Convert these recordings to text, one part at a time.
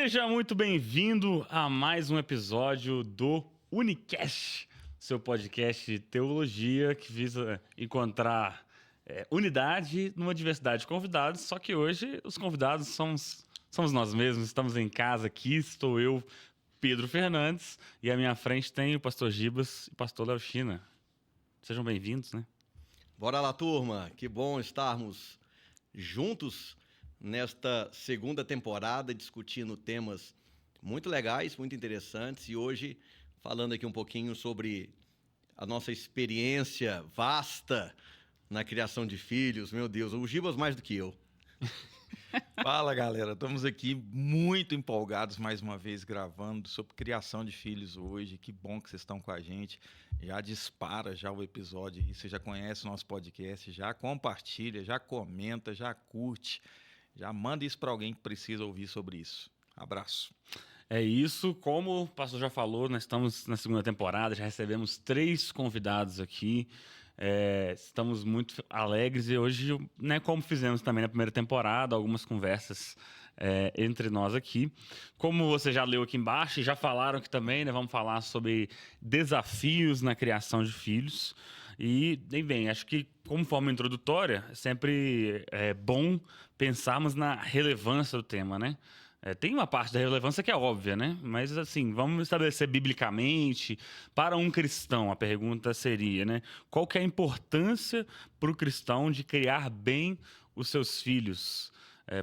Seja muito bem-vindo a mais um episódio do Unicast, seu podcast de teologia que visa encontrar unidade numa diversidade de convidados, só que hoje os convidados somos nós mesmos, estamos em casa aqui, estou eu, Pedro Fernandes, e à minha frente tem o pastor Gibas e o pastor Léo China. Sejam bem-vindos, né? Bora lá, turma! Que bom estarmos juntos nesta segunda temporada, discutindo temas muito legais, muito interessantes, e hoje falando aqui um pouquinho sobre a nossa experiência vasta na criação de filhos. Meu Deus, o Gibas mais do que eu. Fala, galera, estamos aqui muito empolgados mais uma vez gravando sobre criação de filhos hoje. Que bom que vocês estão com a gente. Já dispara já o episódio aí, você já conhece o nosso podcast, já compartilha, já comenta, já curte, já manda isso para alguém que precisa ouvir sobre isso. Abraço. É isso, como o pastor já falou, nós estamos na segunda temporada, já recebemos 3 convidados aqui, estamos muito alegres e hoje, né, como fizemos também na primeira temporada, algumas conversas entre nós aqui. Como você já leu aqui embaixo e já falaram aqui também, né, vamos falar sobre desafios na criação de filhos. E, bem, acho que como forma introdutória, sempre é bom pensarmos na relevância do tema, né? Tem uma parte da relevância que é óbvia, né? Mas, assim, vamos estabelecer biblicamente. Para um cristão, a pergunta seria, né? Qual que é a importância para o cristão de criar bem os seus filhos?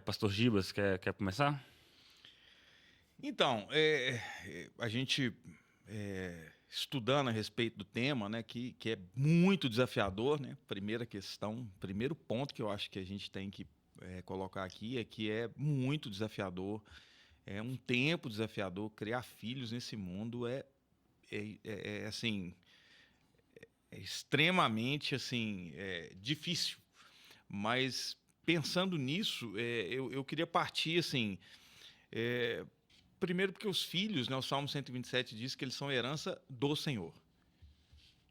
Pastor Gibas, quer começar? Então, a gente estudando a respeito do tema, né, que é muito desafiador, né? Primeira questão, primeiro ponto que eu acho que a gente tem que colocar aqui é que é muito desafiador, é um tempo desafiador. Criar filhos nesse mundo assim, é extremamente assim, difícil. Mas pensando nisso, eu queria partir assim, primeiro porque os filhos, né, o Salmo 127 diz que eles são herança do Senhor.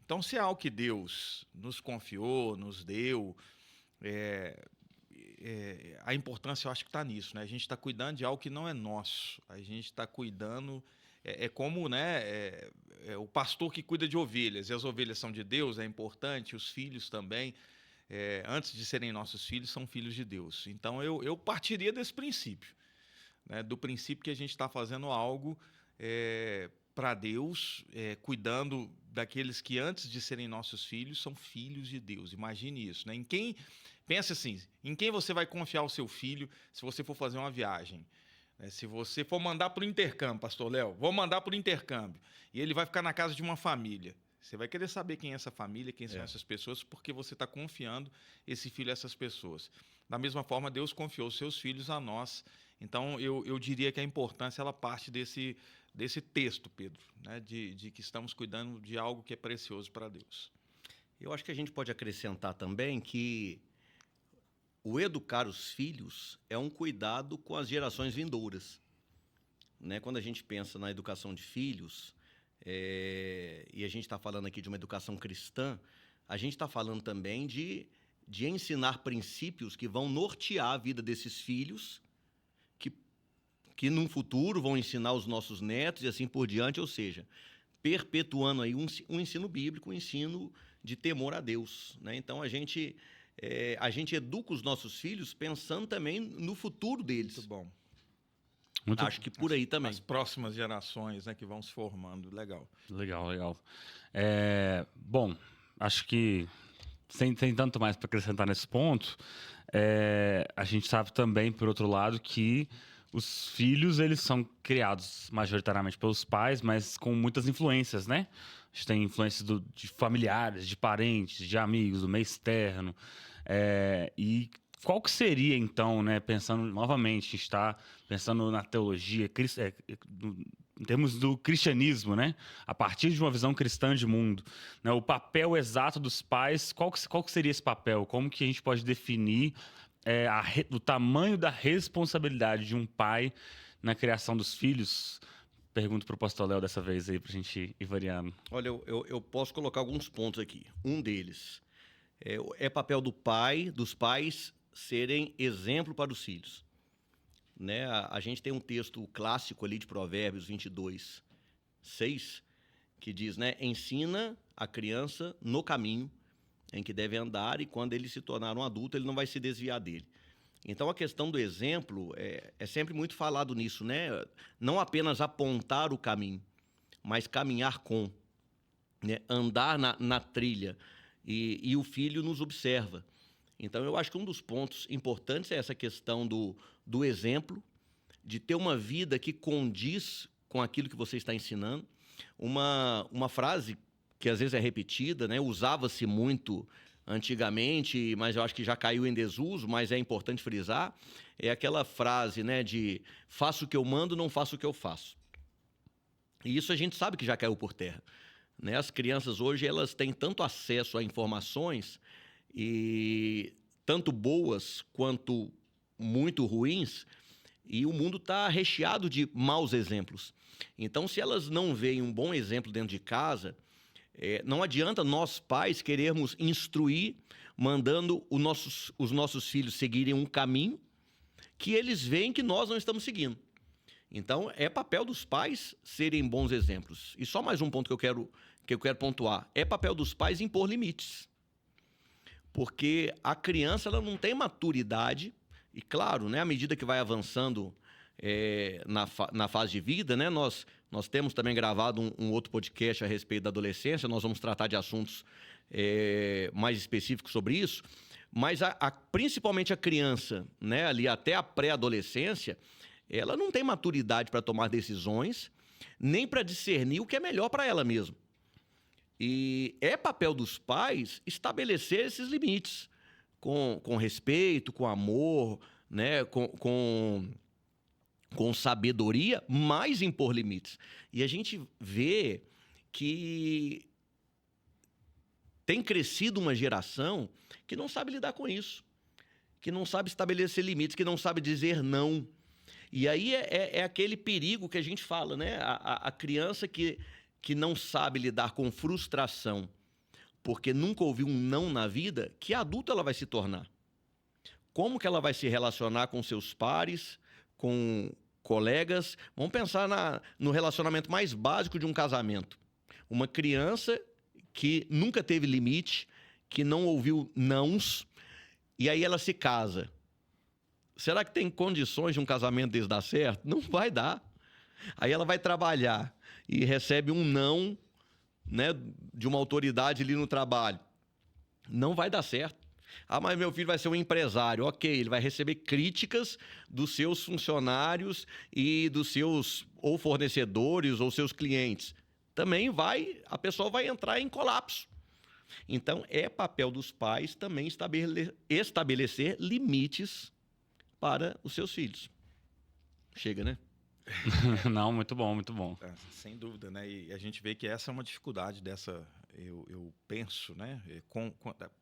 Então, se é algo que Deus nos confiou, nos deu, a importância eu acho que está nisso, né? A gente está cuidando de algo que não é nosso. A gente está cuidando... como, né, o pastor que cuida de ovelhas, e as ovelhas são de Deus, é importante, os filhos também, antes de serem nossos filhos, são filhos de Deus. Então, eu partiria desse princípio, né, do princípio que a gente está fazendo algo para Deus, cuidando daqueles que antes de serem nossos filhos são filhos de Deus. Imagine isso, né? Pensa assim, em quem você vai confiar o seu filho se você for fazer uma viagem? Se você for mandar para o intercâmbio, pastor Léo, vou mandar para o intercâmbio, e ele vai ficar na casa de uma família. Você vai querer saber quem é essa família, quem são essas pessoas, porque você está confiando esse filho a essas pessoas. Da mesma forma, Deus confiou os seus filhos a nós. Então, eu diria que a importância ela parte desse texto, Pedro, né? de que estamos cuidando de algo que é precioso para Deus. Eu acho que a gente pode acrescentar também que o educar os filhos é um cuidado com as gerações vindouras, né? Quando a gente pensa na educação de filhos, e a gente está falando aqui de uma educação cristã, a gente está falando também de ensinar princípios que vão nortear a vida desses filhos, que no futuro vão ensinar os nossos netos e assim por diante, ou seja, perpetuando aí um ensino bíblico, um ensino de temor a Deus, né? Então, a gente educa os nossos filhos pensando também no futuro deles. Muito bom. Acho que por aí também. As próximas gerações, né, que vão se formando. Legal. Legal. Bom, acho que sem tanto mais para acrescentar nesse ponto, a gente sabe também, por outro lado, que os filhos eles são criados majoritariamente pelos pais, mas com muitas influências, né? A gente tem influências de familiares, de parentes, de amigos, do meio externo. E qual que seria, então, né, pensando novamente, a gente está pensando na teologia, em termos do cristianismo, né, a partir de uma visão cristã de mundo, né, o papel exato dos pais, qual que seria esse papel? Como que a gente pode definir o tamanho da responsabilidade de um pai na criação dos filhos? Pergunto para o pastor Léo dessa vez aí, para a gente ir variando. Olha, eu posso colocar alguns pontos aqui. Um deles é papel dos pais serem exemplo para os filhos. né? A gente tem um texto clássico ali de Provérbios 22:6, que diz, né? Ensina a criança no caminho em que deve andar e quando ele se tornar um adulto, ele não vai se desviar dele. Então, a questão do exemplo é sempre muito falado nisso, né? Não apenas apontar o caminho, mas caminhar com, né? Andar na trilha. E o filho nos observa. Então, eu acho que um dos pontos importantes é essa questão do exemplo, de ter uma vida que condiz com aquilo que você está ensinando. Uma frase que às vezes é repetida, né? Usava-se muito antigamente, mas eu acho que já caiu em desuso, mas é importante frisar, é aquela frase, né, de faço o que eu mando, não faço o que eu faço. E isso a gente sabe que já caiu por terra, né? As crianças hoje, elas têm tanto acesso a informações, e tanto boas quanto muito ruins, e o mundo está recheado de maus exemplos. Então, se elas não veem um bom exemplo dentro de casa, não adianta nós, pais, querermos instruir, mandando os nossos filhos seguirem um caminho que eles veem que nós não estamos seguindo. Então, é papel dos pais serem bons exemplos. E só mais um ponto que eu quero pontuar. É papel dos pais impor limites. Porque a criança, ela não tem maturidade, e claro, né, à medida que vai avançando na fase de vida, né, nós temos também gravado um outro podcast a respeito da adolescência, nós vamos tratar de assuntos mais específicos sobre isso, mas principalmente a criança, né, ali até a pré-adolescência, ela não tem maturidade para tomar decisões, nem para discernir o que é melhor para ela mesma. E é papel dos pais estabelecer esses limites com respeito, com amor, né, com sabedoria, mas impor limites. E a gente vê que tem crescido uma geração que não sabe lidar com isso, que não sabe estabelecer limites, que não sabe dizer não. E aí é aquele perigo que a gente fala, né? A criança que não sabe lidar com frustração, porque nunca ouviu um não na vida, que adulta ela vai se tornar? Como que ela vai se relacionar com seus pares, com colegas? Vamos pensar no relacionamento mais básico de um casamento. Uma criança que nunca teve limite, que não ouviu nãos, e aí ela se casa. Será que tem condições de um casamento desse dar certo? Não vai dar. Aí ela vai trabalhar e recebe um não, né, de uma autoridade ali no trabalho. Não vai dar certo. Ah, mas meu filho vai ser um empresário. Ok, ele vai receber críticas dos seus funcionários e dos seus ou fornecedores ou seus clientes. Também a pessoa vai entrar em colapso. Então, é papel dos pais também estabelecer limites para os seus filhos. Chega, né? Não, muito bom, muito bom. Sem dúvida, né? E a gente vê que essa é uma dificuldade dessa, eu penso, né?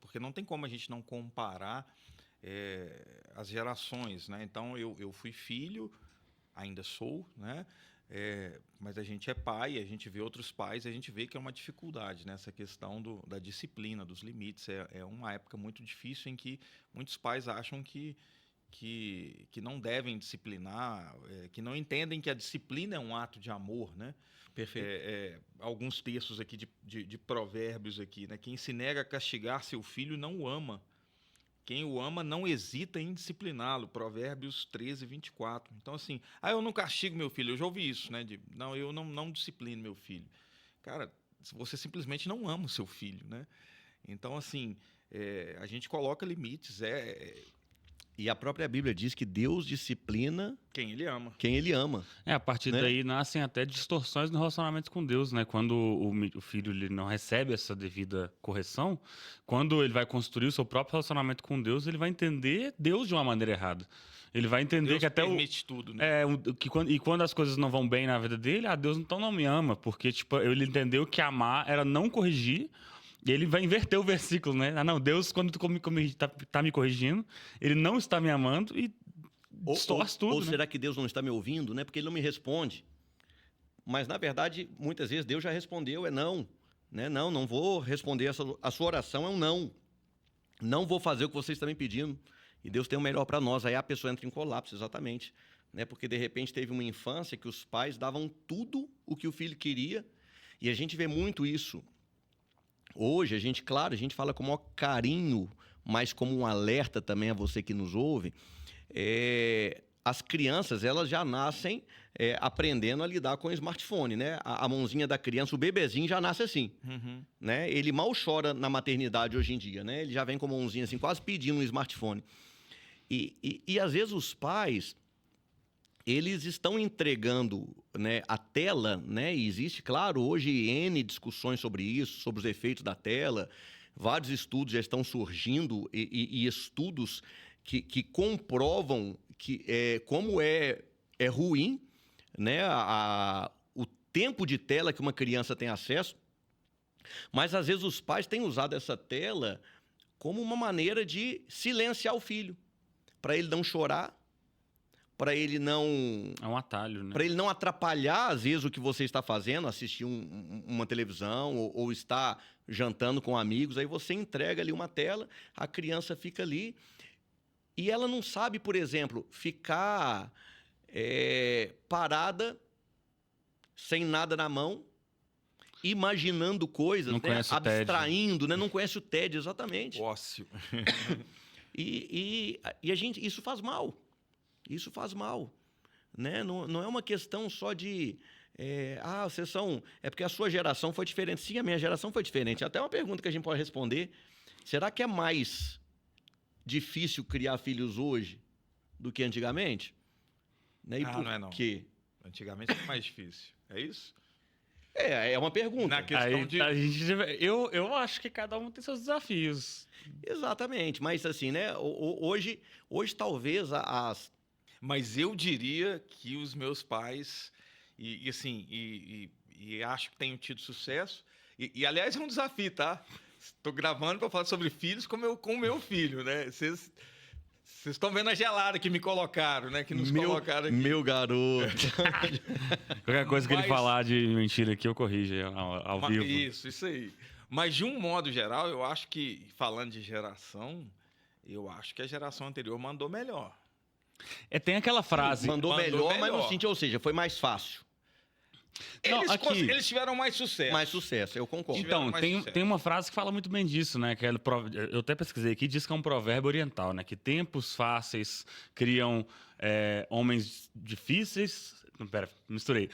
Porque não tem como a gente não comparar as gerações, né? Então, eu fui filho, ainda sou, né? Mas a gente é pai, a gente vê outros pais, a gente vê que é uma dificuldade nessa questão da disciplina, dos limites. É uma época muito difícil em que muitos pais acham que não devem disciplinar, que não entendem que a disciplina é um ato de amor, né? Perfeito. Alguns textos aqui de provérbios aqui, né? Quem se nega a castigar seu filho não o ama. Quem o ama não hesita em discipliná-lo. Provérbios 13:24. Então, assim, eu não castigo meu filho. Eu já ouvi isso, né? Não, eu não disciplino meu filho. Cara, você simplesmente não ama o seu filho, né? Então, assim, a gente coloca limites, E a própria Bíblia diz que Deus disciplina quem ele ama. Quem ele ama. A partir né? daí nascem até distorções no relacionamento com Deus, né? Quando o filho ele não recebe essa devida correção, quando ele vai construir o seu próprio relacionamento com Deus, ele vai entender Deus de uma maneira errada. Ele vai entender Deus que até permite tudo, né? quando as coisas não vão bem na vida dele, Deus então não me ama, porque tipo, ele entendeu que amar era não corrigir. E ele vai inverter o versículo, né? Não, Deus, quando tá me corrigindo, ele não está me amando e distorce tudo. Ou né? será que Deus não está me ouvindo, né? Porque ele não me responde. Mas, na verdade, muitas vezes Deus já respondeu, não. Né? Não vou responder a sua oração, é um não. Não vou fazer o que você está me pedindo. E Deus tem o melhor para nós. Aí a pessoa entra em colapso, exatamente. né? Porque, de repente, teve uma infância que os pais davam tudo o que o filho queria, e a gente vê muito isso. Hoje, a gente fala com o maior carinho, mas como um alerta também a você que nos ouve, as crianças, elas já nascem aprendendo a lidar com o smartphone, né? A mãozinha da criança, o bebezinho já nasce assim, né? Ele mal chora na maternidade hoje em dia, né? Ele já vem com a mãozinha assim, quase pedindo um smartphone. E às vezes os pais, eles estão entregando, né, a tela, né? E existe, claro, hoje N discussões sobre isso, sobre os efeitos da tela. Vários estudos já estão surgindo e estudos que comprovam como é ruim, né, o tempo de tela que uma criança tem acesso. Mas, às vezes, os pais têm usado essa tela como uma maneira de silenciar o filho, para ele não chorar, para ele não... É um atalho, né? Para ele não atrapalhar, às vezes, o que você está fazendo, assistir uma televisão ou estar jantando com amigos. Aí você entrega ali uma tela, a criança fica ali e ela não sabe, por exemplo, ficar parada, sem nada na mão, imaginando coisas, Não né? conhece o tédio. Abstraindo, né? Não conhece o tédio, exatamente. Ócio. E isso faz mal. Isso faz mal, né? Não é uma questão só de... vocês são... É porque a sua geração foi diferente. Sim, a minha geração foi diferente. Até uma pergunta que a gente pode responder. Será que é mais difícil criar filhos hoje do que antigamente? Né? E por não é não. quê? Antigamente era mais difícil. É isso? É uma pergunta. Na questão Aí, de... eu acho que cada um tem seus desafios. Exatamente. Mas assim, né? Hoje talvez Mas eu diria que os meus pais, e acho que tenho tido sucesso, aliás é um desafio, tá? Estou gravando para falar sobre filhos com o meu filho, né? Vocês estão vendo a gelada que me colocaram, né? Que nos colocaram aqui. Meu garoto. Qualquer coisa que ele falar de mentira aqui, eu corrijo ao vivo. Isso aí. Mas, de um modo geral, eu acho que, falando de geração, eu acho que a geração anterior mandou melhor. Tem aquela frase... Mandou melhor, mas no sentido, ou seja, foi mais fácil. Eles tiveram mais sucesso. Mais sucesso, eu concordo. Então, tem uma frase que fala muito bem disso, né? Eu até pesquisei aqui, diz que é um provérbio oriental, né? Que tempos fáceis criam homens difíceis... Não, pera, misturei.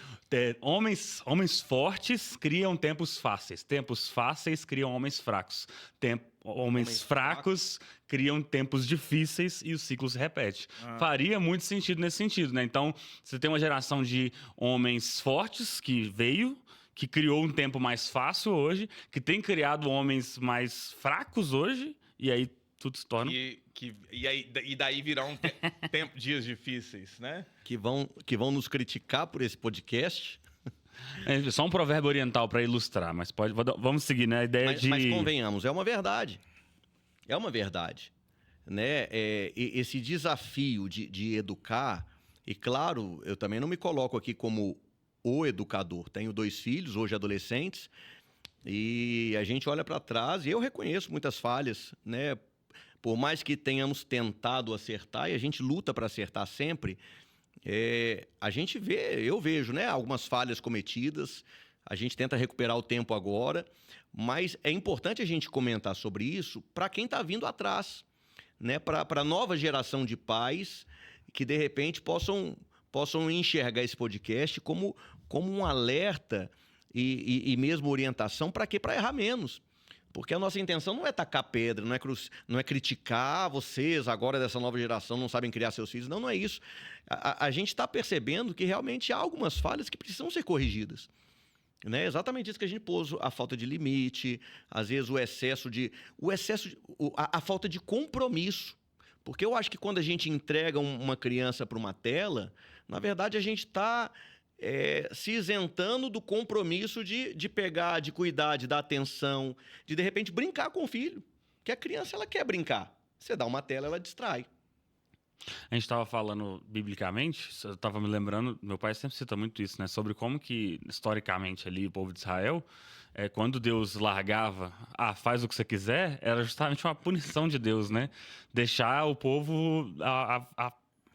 Homens fortes criam tempos fáceis. Tempos fáceis criam homens fracos. Homens fracos criam tempos difíceis e o ciclo se repete. Faria muito sentido nesse sentido, né? Então, você tem uma geração de homens fortes que criou um tempo mais fácil hoje, que tem criado homens mais fracos hoje, e aí tudo se torna... E daí virão dias difíceis, né? Que vão nos criticar por esse podcast. É só um provérbio oriental para ilustrar, mas vamos seguir, né? A ideia Mas convenhamos, é uma verdade. É uma verdade. Né? Esse desafio de educar, e claro, eu também não me coloco aqui como o educador. Tenho 2 filhos, hoje adolescentes, e a gente olha para trás e eu reconheço muitas falhas, né? Por mais que tenhamos tentado acertar, e a gente luta para acertar sempre, eu vejo, né, algumas falhas cometidas, a gente tenta recuperar o tempo agora, mas é importante a gente comentar sobre isso para quem está vindo atrás, né, para a nova geração de pais que, de repente, possam enxergar esse podcast como um alerta e mesmo orientação para quê? Para errar menos. Porque a nossa intenção não é tacar pedra, não é criticar vocês agora dessa nova geração, não sabem criar seus filhos. Não é isso. A gente está percebendo que realmente há algumas falhas que precisam ser corrigidas. Né? Exatamente isso que a gente pôs, a falta de limite, às vezes a falta de compromisso. Porque eu acho que quando a gente entrega uma criança para uma tela, na verdade a gente está... se isentando do compromisso de pegar, de cuidar, de dar atenção, de repente brincar com o filho. Porque a criança, ela quer brincar. Você dá uma tela, ela distrai. A gente estava falando biblicamente, eu estava me lembrando, meu pai sempre cita muito isso, né? Sobre como que, historicamente, ali, o povo de Israel, quando Deus largava, faz o que você quiser, era justamente uma punição de Deus, né? Deixar o povo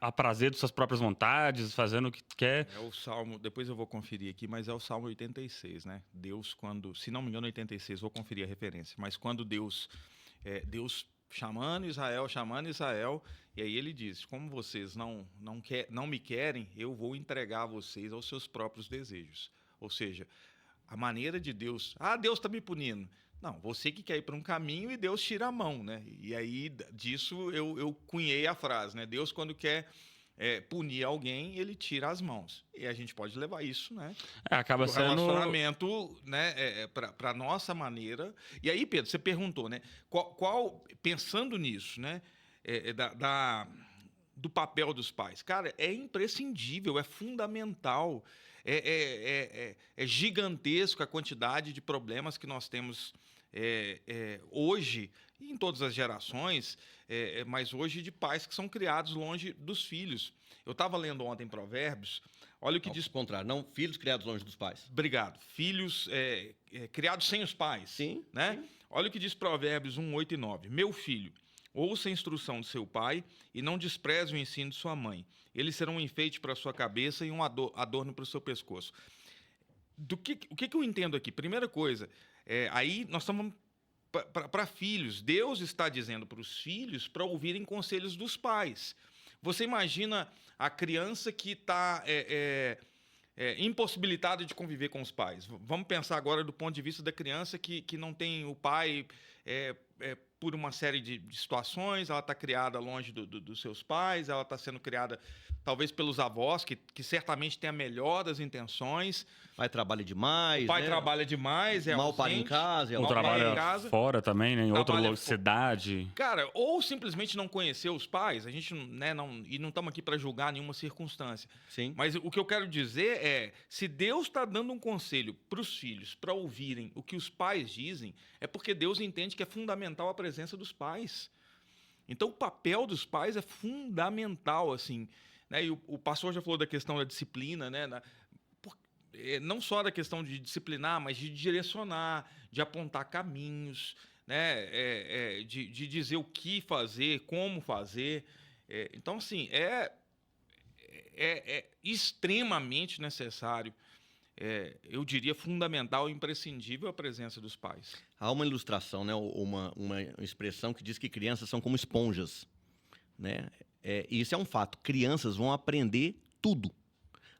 a prazer de suas próprias vontades, fazendo o que quer. É o Salmo, depois eu vou conferir aqui, mas é o Salmo 86, né? Deus, quando, se não me engano, 86, vou conferir a referência, mas quando Deus chamando Israel, e aí ele diz: como vocês não me querem, eu vou entregar vocês aos seus próprios desejos. Ou seja, a maneira de Deus, Deus está me punindo. Não, você que quer ir para um caminho e Deus tira a mão, né? E aí disso eu cunhei a frase, né? Deus, quando quer punir alguém, ele tira as mãos. E a gente pode levar isso, né? Acaba O sendo... relacionamento, né, para nossa maneira. E aí, Pedro, você perguntou, né? Pensando nisso, né? Do papel dos pais. Cara, é imprescindível, é fundamental. É gigantesco a quantidade de problemas que nós temos hoje, e em todas as gerações, mas hoje de pais que são criados longe dos filhos. Eu estava lendo ontem Provérbios, olha o que diz... Ao contrário, não filhos criados longe dos pais. Obrigado. Filhos criados sem os pais. Sim, né? sim. Olha o que diz Provérbios 1, 8 e 9. Meu filho, ouça a instrução de seu pai e não despreze o ensino de sua mãe. Eles serão um enfeite para a sua cabeça e um adorno para o seu pescoço. O que eu entendo aqui? Primeira coisa, aí nós estamos para filhos. Deus está dizendo para os filhos para ouvirem conselhos dos pais. Você imagina a criança que está impossibilitada de conviver com os pais. Vamos pensar agora do ponto de vista da criança que não tem o pai por uma série de situações, ela está criada longe dos seus pais, ela está sendo criada talvez pelos avós, que certamente têm a melhor das intenções. O pai trabalha demais, O pai né? trabalha demais, Mal ausente, para em casa, Ou mal para em trabalha casa. fora também, né? Em outra Trabalha cidade. Cara, ou simplesmente não conheceu os pais, a gente, né, e não estamos aqui para julgar nenhuma circunstância. Sim. Mas o que eu quero dizer é, se Deus está dando um conselho para os filhos, para ouvirem o que os pais dizem, é porque Deus entende que é fundamental a presença dos pais. Então, o papel dos pais é fundamental, assim, né? E o pastor já falou da questão da disciplina, né? Não só da questão de disciplinar, mas de direcionar, de apontar caminhos, né? De dizer o que fazer, como fazer. Então, assim, é extremamente necessário, eu diria fundamental e imprescindível a presença dos pais. Há uma ilustração, né? Uma expressão que diz que crianças são como esponjas, né? E isso é um fato. Crianças vão aprender tudo.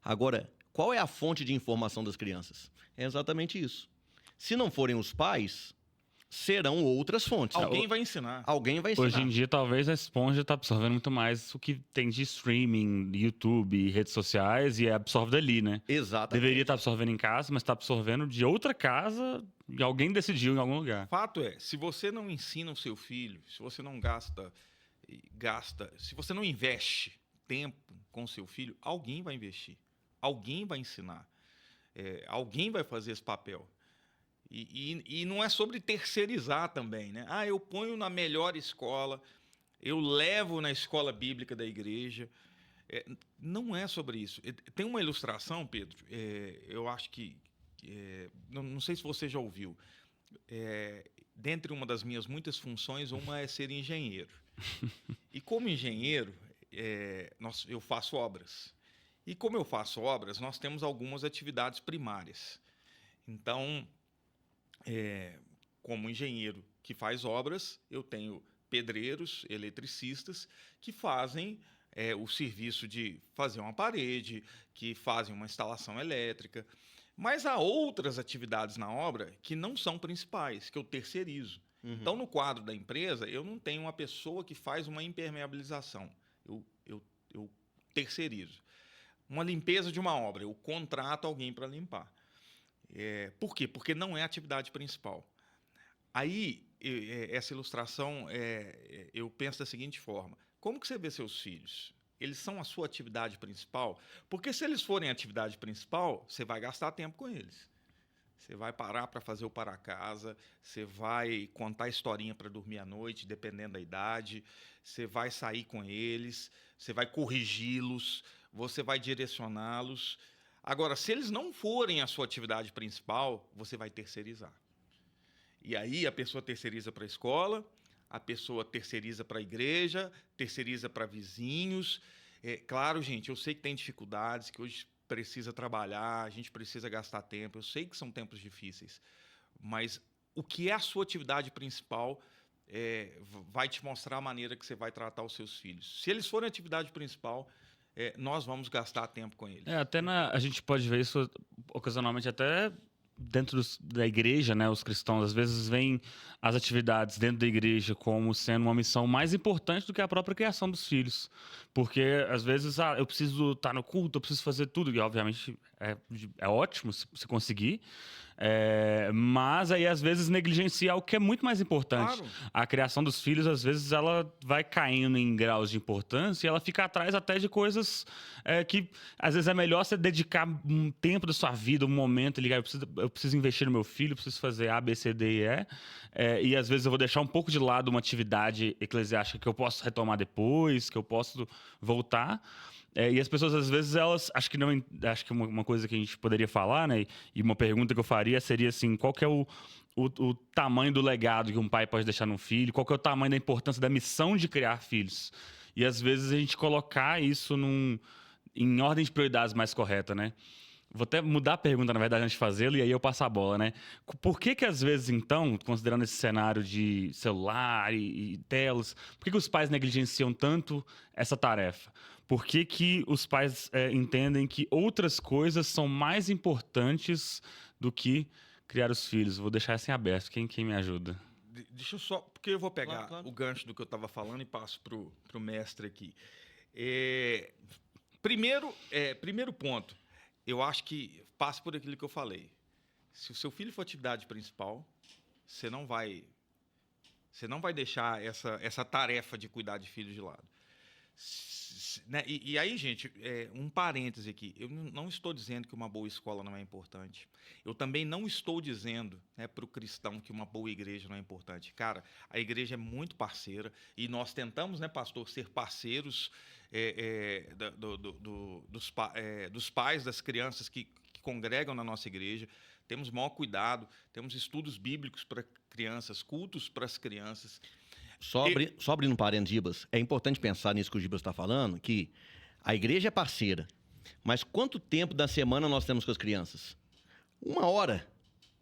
Agora, qual é a fonte de informação das crianças? É exatamente isso. Se não forem os pais, serão outras fontes. Alguém vai ensinar. Alguém vai ensinar. Hoje em dia, talvez a esponja está absorvendo muito mais o que tem de streaming, YouTube, redes sociais, e absorve dali, né? Exatamente. Deveria estar absorvendo em casa, mas está absorvendo de outra casa e alguém decidiu em algum lugar. Fato é, se você não ensina o seu filho, se você não gasta, se você não investe tempo com o seu filho, alguém vai investir, alguém vai ensinar, alguém vai fazer esse papel. E não é sobre terceirizar também, né? Eu ponho na melhor escola, eu levo na escola bíblica da igreja. Não é sobre isso. Tem uma ilustração, Pedro, eu acho que... não sei se você já ouviu. Dentre uma das minhas muitas funções, uma é ser engenheiro. E como engenheiro, eu faço obras. E como eu faço obras, nós temos algumas atividades primárias. Então... como engenheiro que faz obras, eu tenho pedreiros, eletricistas, que fazem o serviço de fazer uma parede, que fazem uma instalação elétrica. Mas há outras atividades na obra que não são principais, que eu terceirizo. Uhum. Então, no quadro da empresa, eu não tenho uma pessoa que faz uma impermeabilização. Eu terceirizo. Uma limpeza de uma obra, eu contrato alguém para limpar. Por quê? Porque não é a atividade principal. Aí, essa ilustração, eu penso da seguinte forma. Como que você vê seus filhos? Eles são a sua atividade principal? Porque se eles forem a atividade principal, você vai gastar tempo com eles. Você vai parar para fazer o para casa, você vai contar historinha para dormir à noite, dependendo da idade, você vai sair com eles, você vai corrigi-los, você vai direcioná-los. Agora, se eles não forem a sua atividade principal, você vai terceirizar. E aí a pessoa terceiriza para a escola, a pessoa terceiriza para a igreja, terceiriza para vizinhos. Claro, gente, eu sei que tem dificuldades, que hoje precisa trabalhar, a gente precisa gastar tempo, eu sei que são tempos difíceis, mas o que é a sua atividade principal vai te mostrar a maneira que você vai tratar os seus filhos. Se eles forem a atividade principal, nós vamos gastar tempo com eles. Até a gente pode ver isso ocasionalmente até dentro da igreja, né? Os cristãos às vezes veem as atividades dentro da igreja como sendo uma missão mais importante do que a própria criação dos filhos. Porque às vezes eu preciso estar no culto, eu preciso fazer tudo, e obviamente é ótimo se conseguir. Mas aí às vezes negligencia o que é muito mais importante. Claro. A criação dos filhos, às vezes, ela vai caindo em graus de importância e ela fica atrás até de coisas que às vezes é melhor você dedicar um tempo da sua vida, um momento, ligar, eu preciso investir no meu filho, eu preciso fazer A, B, C, D e E. E às vezes eu vou deixar um pouco de lado uma atividade eclesiástica que eu posso retomar depois, que eu posso voltar. E as pessoas, às vezes, elas... Acho que uma coisa que a gente poderia falar, né? E uma pergunta que eu faria seria assim, qual que é o tamanho do legado que um pai pode deixar num filho? Qual que é o tamanho da importância da missão de criar filhos? E, às vezes, a gente colocar isso em ordem de prioridades mais correta, né? Vou até mudar a pergunta, na verdade, antes de fazê-lo, e aí eu passo a bola, né? Por que às vezes, então, considerando esse cenário de celular e telas, por que os pais negligenciam tanto essa tarefa? Por que os pais entendem que outras coisas são mais importantes do que criar os filhos? Vou deixar assim aberto. Quem me ajuda? Deixa eu só... Porque eu vou pegar Claro. o gancho do que eu estava falando e passo pro mestre aqui. Primeiro ponto. Eu acho que passa por aquilo que eu falei. Se o seu filho for atividade principal, você não vai deixar essa tarefa de cuidar de filhos de lado. Né? E aí, gente, um parêntese aqui. Eu não estou dizendo que uma boa escola não é importante. Eu também não estou dizendo, né, para o cristão que uma boa igreja não é importante. Cara, a igreja é muito parceira e nós tentamos, né, pastor, ser parceiros dos pais das crianças que congregam na nossa igreja. Temos maior cuidado, temos estudos bíblicos para crianças, cultos para as crianças. Só abrindo um parênteses, Gibas, é importante pensar nisso que o Gibas está falando, que a igreja é parceira, mas quanto tempo da semana nós temos com as crianças? 1 hora.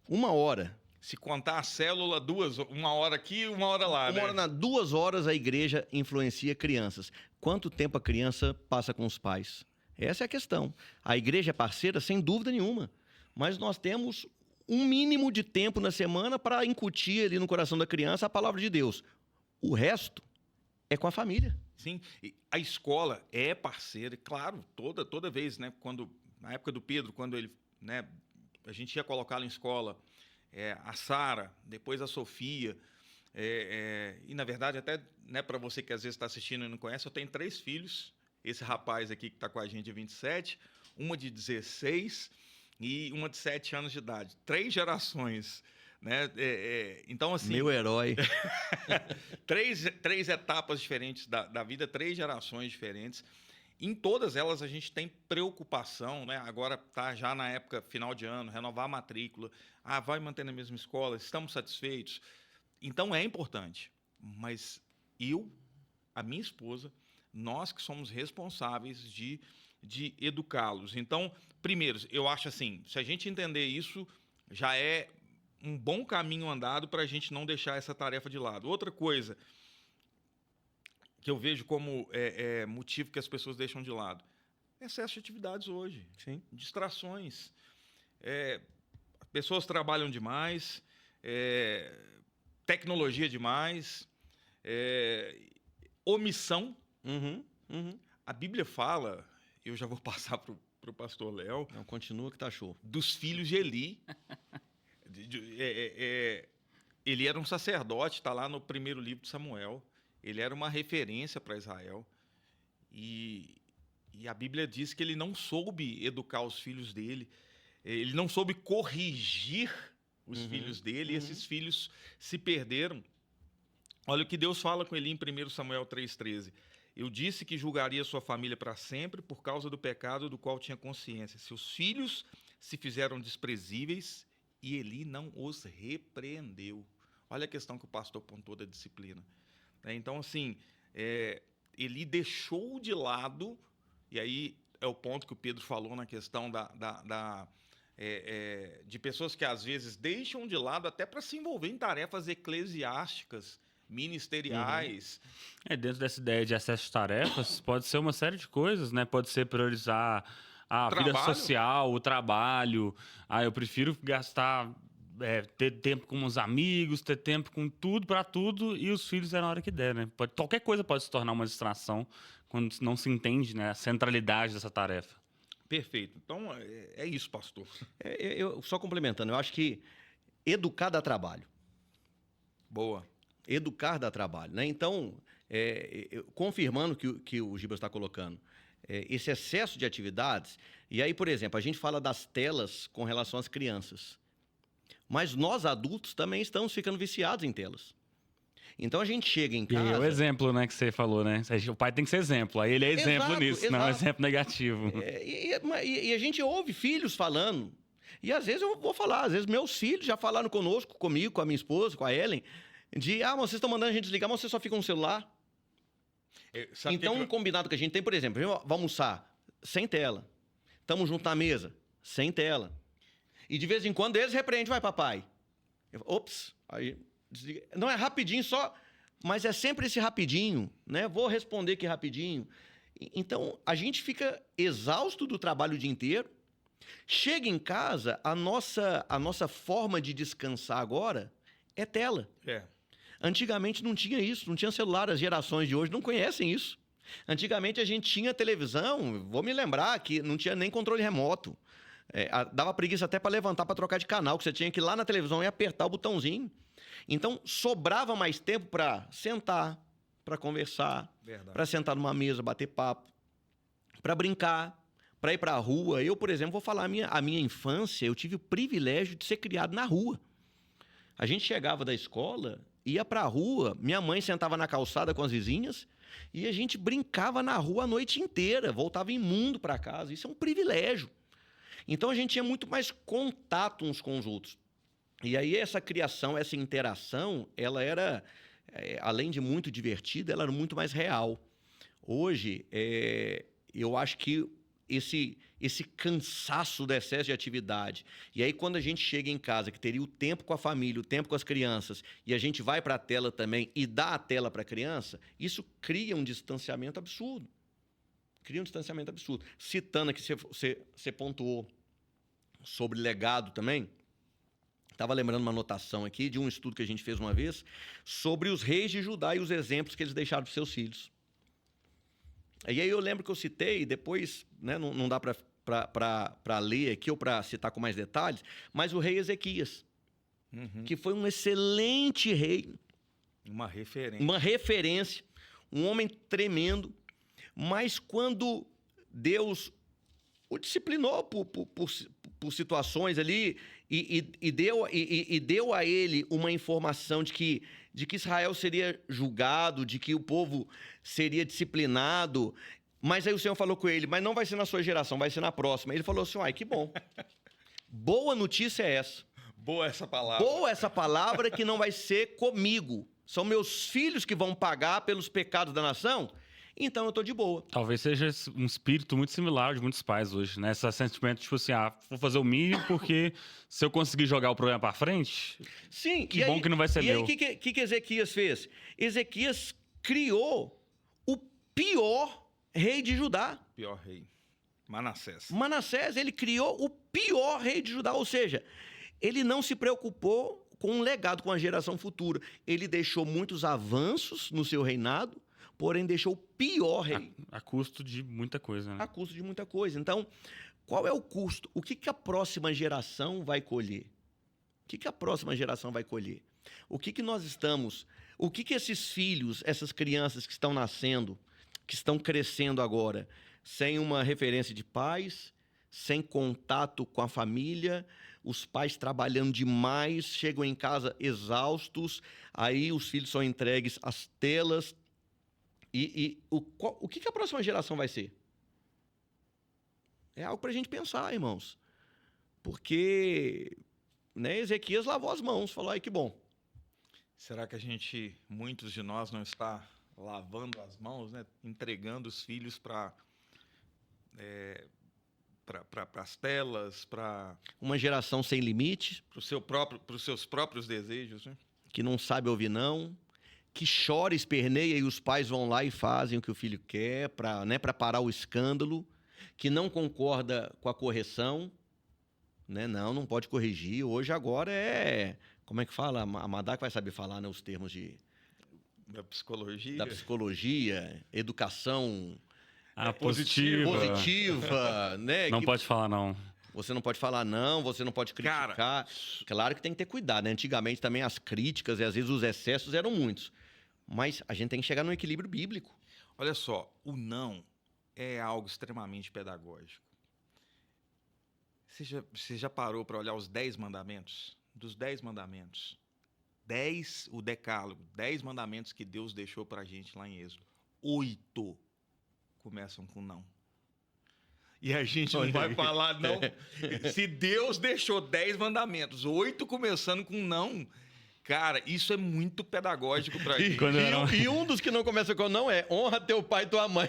1 hora. Se contar a célula, 1 hora aqui, 1 hora lá, né? 2 horas a igreja influencia crianças. Quanto tempo a criança passa com os pais? Essa é a questão. A igreja é parceira, sem dúvida nenhuma, mas nós temos um mínimo de tempo na semana para incutir ali no coração da criança a palavra de Deus. O resto é com a família. Sim, a escola é parceira, claro, toda vez, né? Na época do Pedro, quando ele, né, a gente ia colocá-lo em escola, a Sara, depois a Sofia, e na verdade até, né, para você que às vezes está assistindo e não conhece, eu tenho 3 filhos. Esse rapaz aqui que está com a gente de 27, uma de 16 e uma de 7 anos de idade. 3 gerações. Né? Então, assim... Meu herói. 3 etapas diferentes da vida, 3 gerações diferentes. Em todas elas a gente tem preocupação, né? Agora está já na época final de ano, renovar a matrícula. Vai manter na mesma escola, estamos satisfeitos. Então é importante. Mas a minha esposa, nós que somos responsáveis de educá-los. Então, primeiro, eu acho assim, se a gente entender isso, já é um bom caminho andado para a gente não deixar essa tarefa de lado. Outra coisa que eu vejo como motivo que as pessoas deixam de lado: excesso de atividades hoje. Sim. Distrações. Pessoas trabalham demais, tecnologia demais, omissão. A Bíblia fala, eu já vou passar para o pastor Léo... Não, continua que tá show. Dos filhos de Eli. Ele era um sacerdote, está lá no primeiro livro de Samuel. Ele era uma referência para Israel. E a Bíblia diz que ele não soube educar os filhos dele. Ele não soube corrigir os filhos dele. E esses filhos se perderam. Olha o que Deus fala com Eli em 1 Samuel 3,13. Eu disse que julgaria sua família para sempre por causa do pecado do qual tinha consciência. Seus filhos se fizeram desprezíveis e Eli não os repreendeu. Olha a questão que o pastor pontuou da disciplina. Então, assim, Eli deixou de lado E aí é o ponto que o Pedro falou na questão de pessoas que às vezes deixam de lado até para se envolver em tarefas eclesiásticas, ministeriais. Dentro dessa ideia de acesso de tarefas, pode ser uma série de coisas, né? Pode ser priorizar a vida Trabalho. social, o trabalho. Eu prefiro gastar, ter tempo com os amigos, ter tempo com tudo para tudo, e os filhos é na hora que der, né? Qualquer coisa pode se tornar uma distração quando não se entende, né, a centralidade dessa tarefa. Perfeito. Então, é isso, pastor. Eu só complementando, eu acho que educar dá trabalho. Boa. Educar dá trabalho, né? Então, confirmando que o Gibas está colocando, esse excesso de atividades, e aí, por exemplo, a gente fala das telas com relação às crianças, mas nós adultos também estamos ficando viciados em telas. Então a gente chega em casa... E é o exemplo, né, que você falou, né? O pai tem que ser exemplo, aí ele é exemplo Exato, nisso, não é um exemplo negativo. E a gente ouve filhos falando, e às vezes eu vou falar, às vezes meus filhos já falaram conosco, comigo, com a minha esposa, com a Ellen, mas vocês estão mandando a gente desligar, mas vocês só ficam no celular. Então, um combinado que a gente tem, por exemplo, vamos almoçar sem tela. Estamos juntos na mesa, sem tela. E de vez em quando eles repreendem, vai, papai. Ops, aí desliga. Não é rapidinho só, mas é sempre esse rapidinho, né? Vou responder aqui rapidinho. Então, a gente fica exausto do trabalho o dia inteiro. Chega em casa, a nossa forma de descansar agora é tela. Antigamente não tinha isso, não tinha celular, as gerações de hoje não conhecem isso. Antigamente a gente tinha televisão, vou me lembrar que não tinha nem controle remoto. Dava preguiça até para levantar, para trocar de canal, que você tinha que ir lá na televisão e apertar o botãozinho. Então, sobrava mais tempo para sentar, para conversar, para sentar numa mesa, bater papo, para brincar, para ir para a rua. Eu, por exemplo, vou falar a minha infância, eu tive o privilégio de ser criado na rua. A gente chegava da escola, ia para a rua, minha mãe sentava na calçada com as vizinhas e a gente brincava na rua a noite inteira, voltava imundo para casa. Isso é um privilégio. Então a gente tinha muito mais contato uns com os outros. E aí essa criação, essa interação, ela era, além de muito divertida, ela era muito mais real. Hoje, eu acho que esse cansaço do excesso de atividade. E aí, quando a gente chega em casa, que teria o tempo com a família, o tempo com as crianças, e a gente vai para a tela também e dá a tela para a criança, isso cria um distanciamento absurdo. Citando aqui, você pontuou sobre legado também, estava lembrando uma anotação aqui de um estudo que a gente fez uma vez sobre os reis de Judá e os exemplos que eles deixaram para seus filhos. E aí eu lembro que eu citei, depois, né, não dá para ler aqui ou para citar com mais detalhes, mas o rei Ezequias, que foi um excelente rei. Uma referência, um homem tremendo, mas quando Deus o disciplinou por situações ali e deu a ele uma informação de que Israel seria julgado, de que o povo seria disciplinado. Mas aí o Senhor falou com ele, mas não vai ser na sua geração, vai ser na próxima. Ele falou assim, que bom. Boa notícia é essa. Boa essa palavra. Boa essa palavra que não vai ser comigo. São meus filhos que vão pagar pelos pecados da nação. Então eu estou de boa. Talvez seja um espírito muito similar de muitos pais hoje, né? Esse sentimento, tipo assim, vou fazer o mínimo porque se eu conseguir jogar o problema para frente, sim, que bom que não vai ser meu. E aí, o que Ezequias fez? Ezequias criou o pior rei de Judá. Pior rei. Manassés. Manassés, ele criou o pior rei de Judá, ou seja, ele não se preocupou com um legado, com a geração futura. Ele deixou muitos avanços no seu reinado, porém deixou o pior rei. A custo de muita coisa, né? A custo de muita coisa. Então, qual é o custo? O que a próxima geração vai colher? O que a próxima geração vai colher? O que nós estamos... O que esses filhos, essas crianças que estão nascendo, que estão crescendo agora, sem uma referência de pais, sem contato com a família, os pais trabalhando demais, chegam em casa exaustos, aí os filhos são entregues às telas. O que a próxima geração vai ser? É algo para a gente pensar, irmãos. Porque, né, Ezequias lavou as mãos, falou, que bom. Será que muitos de nós não está lavando as mãos, né? Entregando os filhos para para as telas, para Uma geração sem limite, os seus próprios desejos, né? que não sabe ouvir não, que chora, esperneia e os pais vão lá e fazem o que o filho quer para, né, para parar o escândalo, que não concorda com a correção, né? Não pode corrigir. Hoje agora como é que fala? A Madak vai saber falar, né, os termos Da psicologia. da psicologia, educação Positiva. né? Não que pode falar não. Você não pode falar não, você não pode criticar. Cara, Claro que tem que ter cuidado, né? Antigamente também as críticas e às vezes os excessos eram muitos. Mas a gente tem que chegar num equilíbrio bíblico. olha só, o não é algo extremamente pedagógico. Você já parou para olhar os 10 mandamentos? Dos 10 mandamentos, o decálogo, 10 mandamentos que Deus deixou para a gente lá em Êxodo, 8 começam com não. E a gente não Olha vai aí. falar não. Se Deus deixou 10 mandamentos, 8 começando com não, cara, isso é muito pedagógico pra gente. Quando eu era- E um dos que não começa com não é honra teu pai e tua mãe.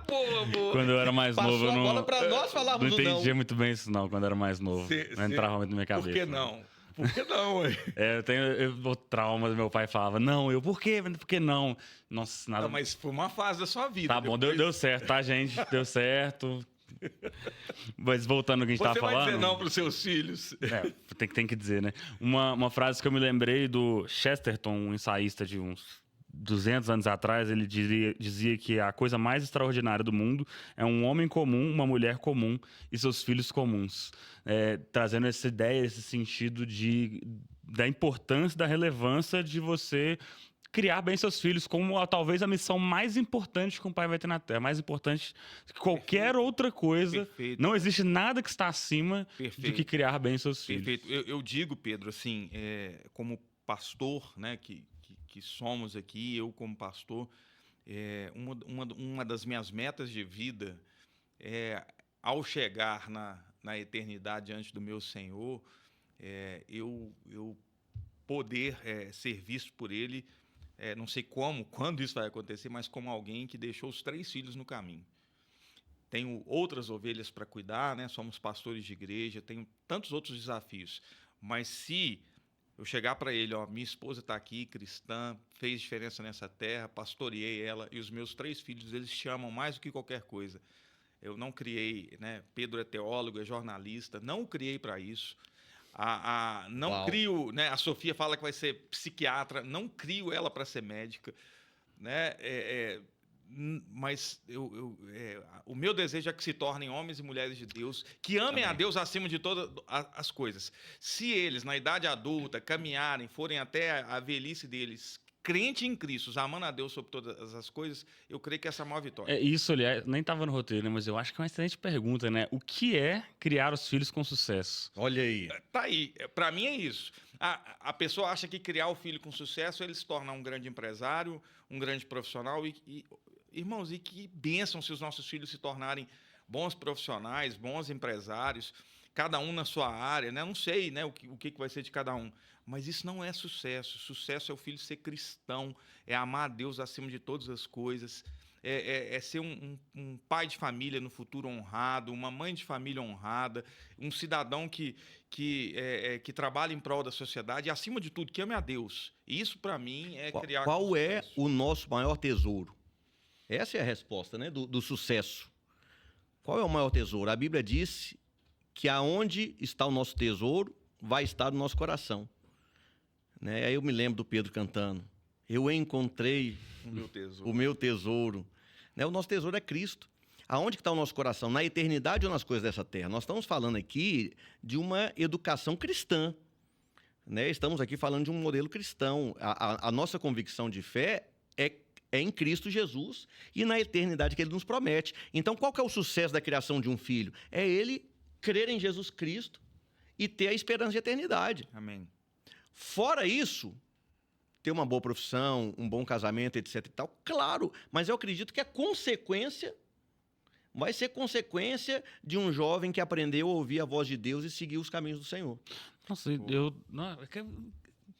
Boa. Quando eu era mais Passou novo, eu a não, bola pra nós não falarmos o entendia não. muito bem isso não, quando eu era mais novo. Não entrava muito na minha cabeça. Por que não? Por que não, ué? O trauma do meu pai falava, não, por quê? Por que não? Nossa, nada... Não, mas foi uma fase da sua vida. Tá bom, Depois deu certo, tá, gente? Deu certo. Mas voltando ao que a gente Você tava vai falando... dizer não pros seus filhos. Tem que dizer, né? Uma frase que eu me lembrei do Chesterton, um ensaísta de uns 200 anos atrás, ele dizia que a coisa mais extraordinária do mundo é um homem comum, uma mulher comum e seus filhos comuns. Trazendo essa ideia, esse sentido da importância, da relevância de você criar bem seus filhos como talvez a missão mais importante que um pai vai ter na Terra, mais importante que qualquer outra coisa. Perfeito. Não existe nada que está acima de Perfeito. que criar bem seus filhos. Perfeito. Eu digo, Pedro, assim, como pastor, né, que somos aqui, eu como pastor, uma das minhas metas de vida é, ao chegar na eternidade diante do meu Senhor, eu poder ser visto por Ele, não sei quando isso vai acontecer, mas como alguém que deixou os 3 filhos no caminho. Tenho outras ovelhas para cuidar, né? Somos pastores de igreja, tenho tantos outros desafios. Mas se eu chegar para ele, ó, minha esposa está aqui, cristã, fez diferença nessa terra, pastoreei ela, e os meus 3 filhos, eles te amam mais do que qualquer coisa. Eu não criei, né? Pedro é teólogo, é jornalista, não o criei para isso. Não Uau. crio, né? A Sofia fala que vai ser psiquiatra, não crio ela para ser médica, né? Mas o meu desejo é que se tornem homens e mulheres de Deus, que amem a Deus acima de todas as coisas. Se eles, na idade adulta, caminharem, forem até a velhice deles, crente em Cristo, amando a Deus sobre todas as coisas, eu creio que essa é a maior vitória. Isso, aliás, nem estava no roteiro, né? Mas eu acho que é uma excelente pergunta, né? O que é criar os filhos com sucesso? Olha aí. Tá aí, para mim é isso. A pessoa acha que criar o filho com sucesso, ele se torna um grande empresário, um grande profissional irmãos, e que bênção se os nossos filhos se tornarem bons profissionais, bons empresários, cada um na sua área, né? Não sei, né, o que vai ser de cada um, mas isso não é sucesso. Sucesso é o filho ser cristão, é amar a Deus acima de todas as coisas, é ser um pai de família no futuro honrado, uma mãe de família honrada, um cidadão que trabalha em prol da sociedade e, acima de tudo, que ame a Deus. Isso, para mim, é criar... Qual é o nosso maior tesouro? Essa é a resposta, né, do sucesso. Qual é o maior tesouro? A Bíblia diz que aonde está o nosso tesouro, vai estar o nosso coração. Né? Aí eu me lembro do Pedro cantando, eu encontrei o meu tesouro. Né? O nosso tesouro é Cristo. Aonde que está o nosso coração? Na eternidade ou nas coisas dessa terra? Nós estamos falando aqui de uma educação cristã. Né? Estamos aqui falando de um modelo cristão. A nossa convicção de fé é em Cristo Jesus e na eternidade que Ele nos promete. Então, qual que é o sucesso da criação de um filho? É ele crer em Jesus Cristo e ter a esperança de eternidade. Amém. Fora isso, ter uma boa profissão, um bom casamento, etc. e tal, claro, mas eu acredito que a consequência vai ser consequência de um jovem que aprendeu a ouvir a voz de Deus e seguir os caminhos do Senhor. Nossa,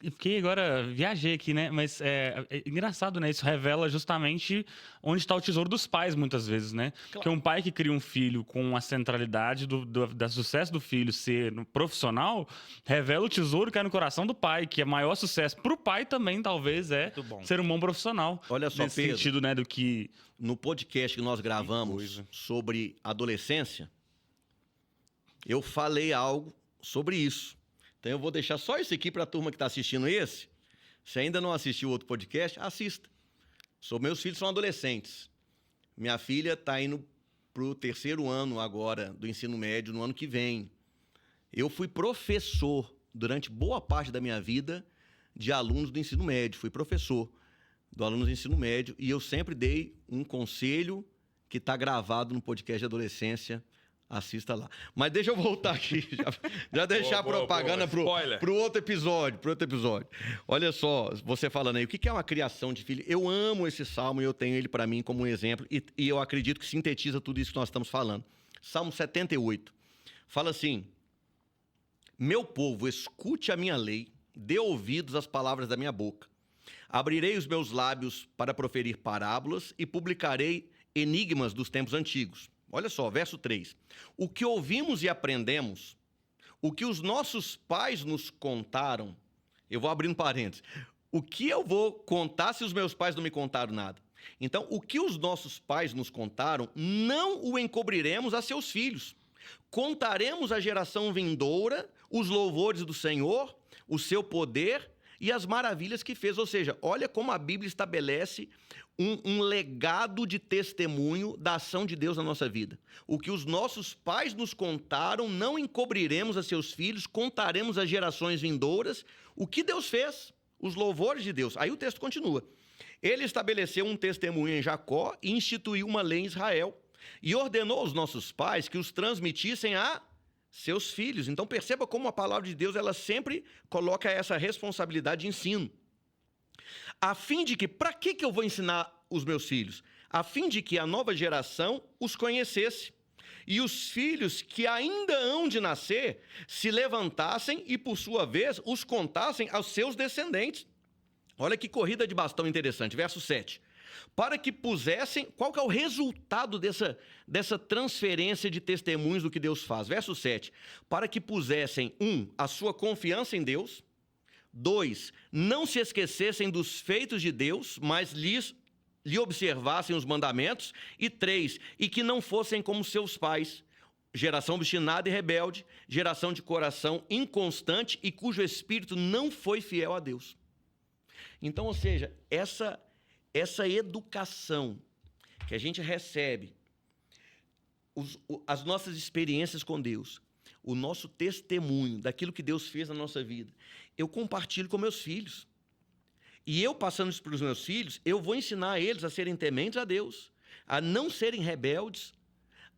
Eu fiquei agora, viajei aqui, né? Mas é engraçado, né? Isso revela justamente onde está o tesouro dos pais, muitas vezes, né? Porque um pai que cria um filho com a centralidade do sucesso do filho ser no profissional, revela o tesouro que é no coração do pai, que é maior sucesso para o pai também, talvez, Muito bom. ser um bom profissional. Olha só, nesse Pedro, sentido, né? Do que... no podcast que nós gravamos sobre adolescência, eu falei algo sobre isso. Então eu vou deixar só isso aqui para a turma que está assistindo esse. Se ainda não assistiu outro podcast, assista. Meus filhos são adolescentes. Minha filha está indo para o 3º ano agora do ensino médio, no ano que vem. Eu fui professor durante boa parte da minha vida de alunos do ensino médio. Fui professor do alunos do ensino médio e eu sempre dei um conselho que está gravado no podcast de adolescência. Assista lá. Mas deixa eu voltar aqui. Já deixar a propaganda pro outro episódio. Olha só, você falando aí, o que é uma criação de filho? Eu amo esse salmo e eu tenho ele para mim como um exemplo. E eu acredito que sintetiza tudo isso que nós estamos falando. Salmo 78. Fala assim: meu povo, escute a minha lei, dê ouvidos às palavras da minha boca. Abrirei os meus lábios para proferir parábolas e publicarei enigmas dos tempos antigos. Olha só, verso 3. O que ouvimos e aprendemos, o que os nossos pais nos contaram, eu vou abrindo parênteses, o que eu vou contar se os meus pais não me contaram nada? Então, o que os nossos pais nos contaram, não o encobriremos a seus filhos. Contaremos à geração vindoura os louvores do Senhor, o seu poder e as maravilhas que fez. Ou seja, olha como a Bíblia estabelece um legado de testemunho da ação de Deus na nossa vida. O que os nossos pais nos contaram, não encobriremos a seus filhos, contaremos às gerações vindouras o que Deus fez, os louvores de Deus. Aí o texto continua. Ele estabeleceu um testemunho em Jacó e instituiu uma lei em Israel. E ordenou aos nossos pais que os transmitissem a seus filhos. Então perceba como a palavra de Deus ela sempre coloca essa responsabilidade de ensino. A fim de que, para que eu vou ensinar os meus filhos? A fim de que a nova geração os conhecesse. E os filhos que ainda hão de nascer se levantassem e, por sua vez, os contassem aos seus descendentes. Olha que corrida de bastão interessante. Verso 7. Para que pusessem... Qual que é o resultado dessa transferência de testemunhos do que Deus faz? Verso 7. Para que pusessem, 1, a sua confiança em Deus. 2, não se esquecessem dos feitos de Deus, mas lhe observassem os mandamentos. E 3, e que não fossem como seus pais, geração obstinada e rebelde, geração de coração inconstante e cujo espírito não foi fiel a Deus. Então, ou seja, essa educação que a gente recebe, as nossas experiências com Deus, o nosso testemunho daquilo que Deus fez na nossa vida, eu compartilho com meus filhos. E eu, passando isso para os meus filhos, eu vou ensinar eles a serem tementes a Deus, a não serem rebeldes,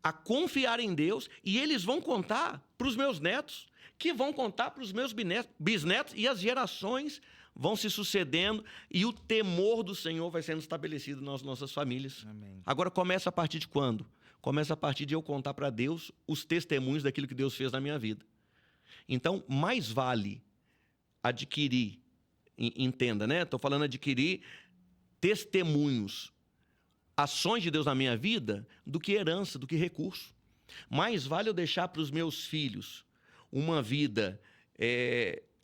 a confiar em Deus, e eles vão contar para os meus netos, que vão contar para os meus bisnetos, e as gerações vão se sucedendo, e o temor do Senhor vai sendo estabelecido nas nossas famílias. Amém. Agora, começa a partir de quando? Começa a partir de eu contar para Deus os testemunhos daquilo que Deus fez na minha vida. Então, mais vale adquirir, entenda, né? Estou falando adquirir testemunhos, ações de Deus na minha vida, do que herança, do que recurso. Mais vale eu deixar para os meus filhos uma vida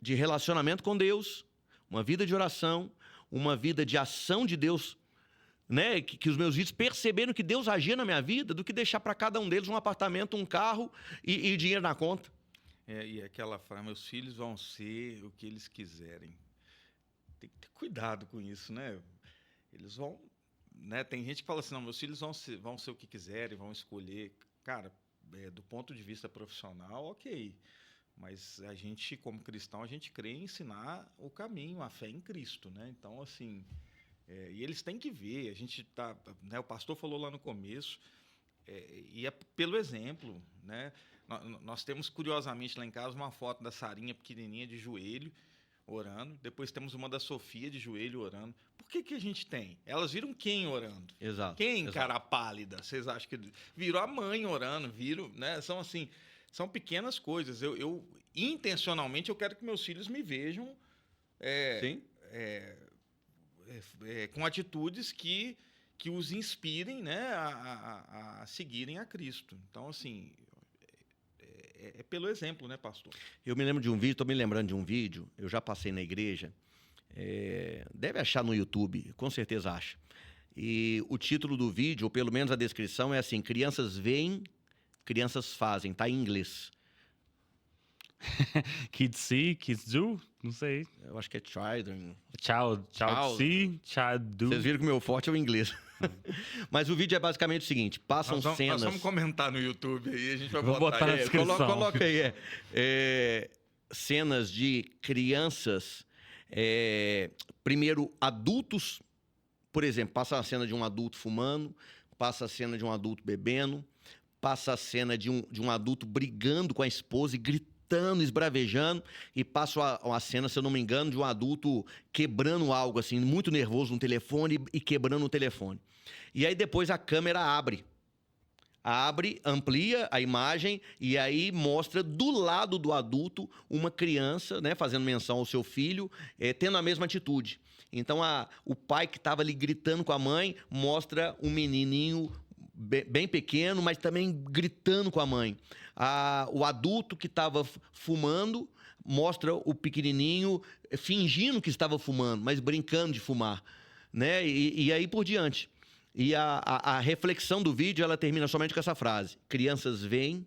de relacionamento com Deus, uma vida de oração, uma vida de ação de Deus, né? Que os meus filhos perceberam que Deus agia na minha vida, do que deixar para cada um deles um apartamento, um carro e dinheiro na conta. E aquela frase, meus filhos vão ser o que eles quiserem. Tem que ter cuidado com isso, né? Eles vão... Né? Tem gente que fala assim, não, meus filhos vão ser o que quiserem, vão escolher. Cara, do ponto de vista profissional, ok. Mas a gente, como cristão, a gente crê em ensinar o caminho, a fé em Cristo, né? Então, assim... e eles têm que ver, a gente tá, né, o pastor falou lá no começo, e é pelo exemplo, né? Nós temos, curiosamente, lá em casa, uma foto da Sarinha pequenininha de joelho, orando. Depois temos uma da Sofia de joelho orando. Por que a gente tem? Elas viram quem orando? Exato. Quem, exato. Cara pálida? Vocês acham que... Virou a mãe orando, viram, né? São assim, são pequenas coisas. Eu intencionalmente, eu quero que meus filhos me vejam Sim. Com atitudes que os inspirem, né, a seguirem a Cristo. Então, assim, é pelo exemplo, né, pastor? Eu me lembro de um vídeo, estou me lembrando de um vídeo, eu já passei na igreja, deve achar no YouTube, com certeza acha. E o título do vídeo, ou pelo menos a descrição, é assim: crianças veem, crianças fazem, tá em inglês. Kids see, kids do? Não sei. Eu acho que é children. Child Child. see, child do. Vocês viram que o meu forte é o inglês. Mas o vídeo é basicamente o seguinte: passam Nós cenas. vamos comentar no YouTube aí, a gente vai Vou botar na aí. descrição. Coloca aí. Cenas de crianças. Primeiro, adultos. Por exemplo, passa a cena de um adulto fumando, passa a cena de um adulto bebendo, passa a cena de um adulto brigando com a esposa e gritando, esbravejando, e passa a cena, se eu não me engano, de um adulto quebrando algo, assim, muito nervoso no telefone e quebrando o telefone. E aí depois a câmera abre, amplia a imagem e aí mostra do lado do adulto uma criança, né, fazendo menção ao seu filho, tendo a mesma atitude. Então, o pai que estava ali gritando com a mãe mostra um menininho bem pequeno, mas também gritando com a mãe. O adulto que estava fumando mostra o pequenininho fingindo que estava fumando, mas brincando de fumar, né? E aí por diante. E a reflexão do vídeo, ela termina somente com essa frase: crianças veem,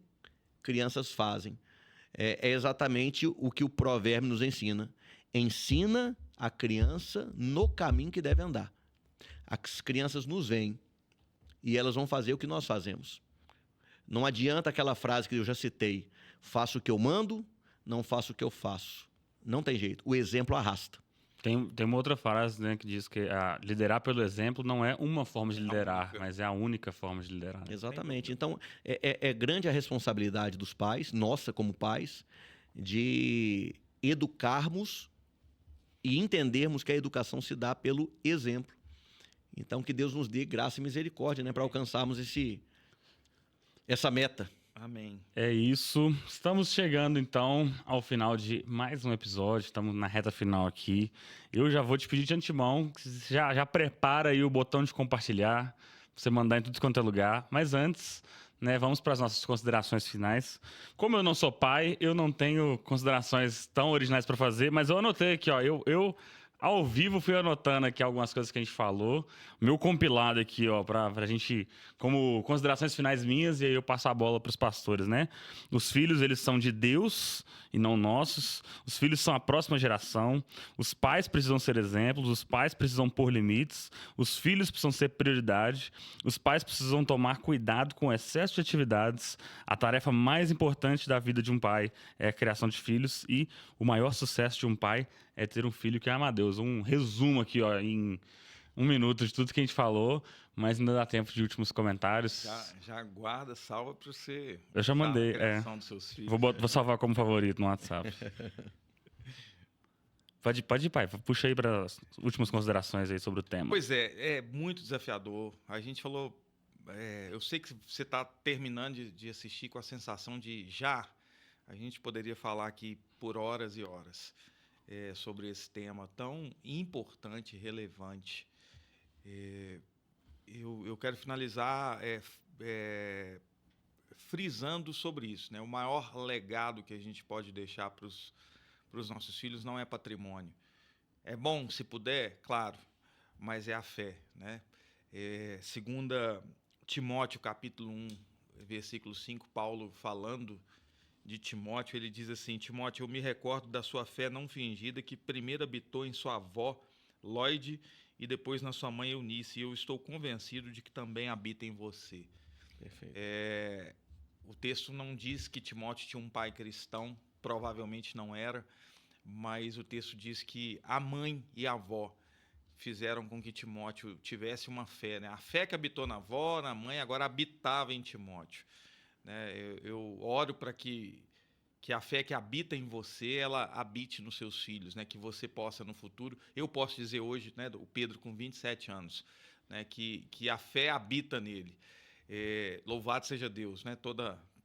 crianças fazem. É exatamente o que o provérbio nos ensina. Ensina a criança no caminho que deve andar. As crianças nos veem e elas vão fazer o que nós fazemos. Não adianta aquela frase que eu já citei: faço o que eu mando, não faço o que eu faço. Não tem jeito. O exemplo arrasta. Tem uma outra frase, né, que diz que liderar pelo exemplo não é uma forma de liderar, mas é a única forma de liderar. Exatamente. Então, é grande a responsabilidade dos pais, nossa como pais, de educarmos e entendermos que a educação se dá pelo exemplo. Então, que Deus nos dê graça e misericórdia, né, para alcançarmos essa meta. Amém. É isso. Estamos chegando, então, ao final de mais um episódio. Estamos na reta final aqui. Eu já vou te pedir de antemão, que você já prepara aí o botão de compartilhar, pra você mandar em tudo quanto é lugar. Mas antes, né, vamos para as nossas considerações finais. Como eu não sou pai, eu não tenho considerações tão originais para fazer, mas eu anotei aqui, ó, eu ao vivo fui anotando aqui algumas coisas que a gente falou. Meu compilado aqui, ó, pra gente, como considerações finais minhas, e aí eu passo a bola para os pastores, né? Os filhos, eles são de Deus e não nossos. Os filhos são a próxima geração. Os pais precisam ser exemplos. Os pais precisam pôr limites. Os filhos precisam ser prioridade. Os pais precisam tomar cuidado com o excesso de atividades. A tarefa mais importante da vida de um pai é a criação de filhos, e o maior sucesso de um pai é ter um filho que ama a Deus. Um resumo aqui, ó, em 1 minuto de tudo que a gente falou, mas ainda dá tempo de últimos comentários. Já guarda, salva para você. Eu já mandei, a criação dos seus filhos. Vou salvar como favorito no WhatsApp. Pode ir, pai. Puxa aí para as últimas considerações aí sobre o tema. Pois é muito desafiador. A gente falou... eu sei que você está terminando de assistir com a sensação de a gente poderia falar aqui por horas e horas sobre esse tema tão importante e relevante. Eu quero finalizar frisando sobre isso, né? O maior legado que a gente pode deixar para os nossos filhos não é patrimônio. É bom, se puder, claro, mas é a fé, né? Segunda Timóteo, capítulo 1, versículo 5, Paulo falando de Timóteo, ele diz assim: Timóteo, eu me recordo da sua fé não fingida, que primeiro habitou em sua avó, Lóide, e depois na sua mãe Eunice, e eu estou convencido de que também habita em você. Perfeito. O texto não diz que Timóteo tinha um pai cristão, provavelmente não era, mas o texto diz que a mãe e a avó fizeram com que Timóteo tivesse uma fé, né? A fé que habitou na avó, na mãe, agora habitava em Timóteo. Né? Eu oro para que a fé que habita em você, ela habite nos seus filhos, né? Que você possa no futuro... Eu posso dizer hoje, né, o Pedro com 27 anos, né, que a fé habita nele. Louvado seja Deus, né?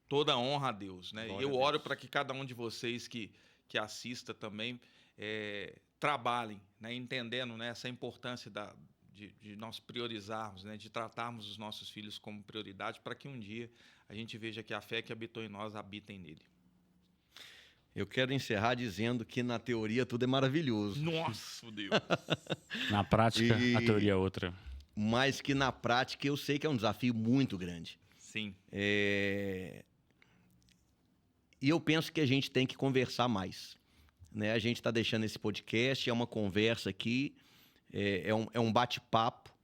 Toda honra a Deus. Né? E eu oro para que cada um de vocês que assista também trabalhem, né, entendendo, né, essa importância de nós priorizarmos, né, de tratarmos os nossos filhos como prioridade, para que um dia a gente veja que a fé que habitou em nós habita nele. Eu quero encerrar dizendo que na teoria tudo é maravilhoso. Nossa, Deus! Na prática, a teoria é outra. Mas que na prática eu sei que é um desafio muito grande. Sim. E eu penso que a gente tem que conversar mais, né? A gente está deixando esse podcast, é uma conversa aqui, é um bate-papo,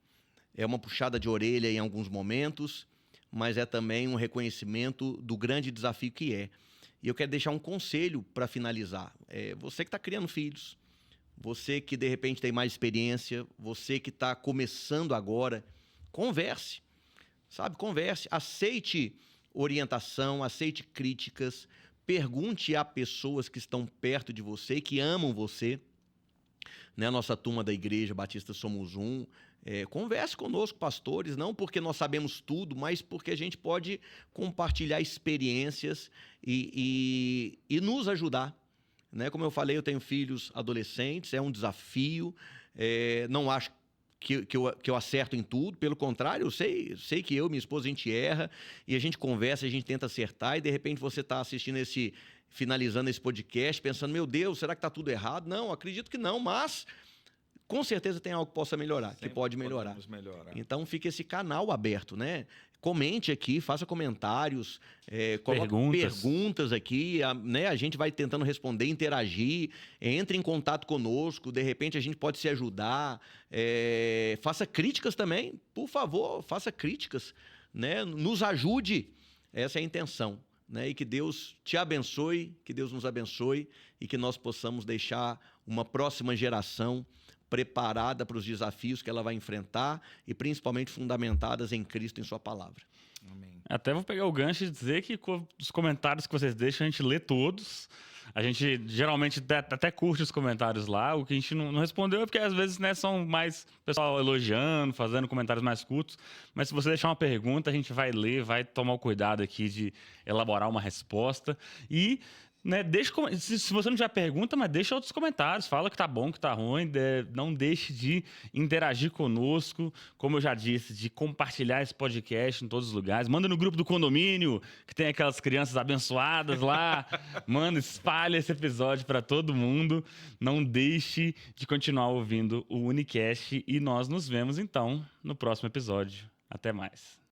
é uma puxada de orelha em alguns momentos, mas é também um reconhecimento do grande desafio que é. E eu quero deixar um conselho para finalizar. Você que está criando filhos, você que de repente tem mais experiência, você que está começando agora, converse, sabe? Converse, aceite orientação, aceite críticas, pergunte a pessoas que estão perto de você e que amam você. Né? A nossa turma da Igreja Batista Somos Um. Converse conosco, pastores, não porque nós sabemos tudo, mas porque a gente pode compartilhar experiências e nos ajudar. Né? Como eu falei, eu tenho filhos adolescentes, é um desafio, não acho que eu acerto em tudo, pelo contrário, eu sei que eu e minha esposa, a gente erra, e a gente conversa, a gente tenta acertar, e de repente você está assistindo finalizando esse podcast, pensando, meu Deus, será que está tudo errado? Não, acredito que não, mas com certeza tem algo que possa melhorar, Sempre que pode melhorar. melhorar. Então fica esse canal aberto, né? Comente aqui, faça comentários, coloque perguntas aqui, né? A gente vai tentando responder, interagir, entre em contato conosco, de repente a gente pode se ajudar, faça críticas também, por favor, faça críticas, né? Nos ajude, essa é a intenção, né? E que Deus te abençoe, que Deus nos abençoe e que nós possamos deixar uma próxima geração preparada para os desafios que ela vai enfrentar e principalmente fundamentadas em Cristo, em sua palavra. Amém. Até vou pegar o gancho e dizer que os comentários que vocês deixam, a gente lê todos. A gente geralmente até curte os comentários lá. O que a gente não respondeu é porque às vezes, né, são mais pessoal elogiando, fazendo comentários mais curtos. Mas se você deixar uma pergunta, a gente vai ler, vai tomar o cuidado aqui de elaborar uma resposta. E, né, se você não tiver pergunta, mas deixa outros comentários, fala que tá bom, que tá ruim, não deixe de interagir conosco, como eu já disse, de compartilhar esse podcast em todos os lugares, manda no grupo do condomínio, que tem aquelas crianças abençoadas lá, manda, espalha esse episódio para todo mundo, não deixe de continuar ouvindo o Unicast e nós nos vemos então no próximo episódio. Até mais.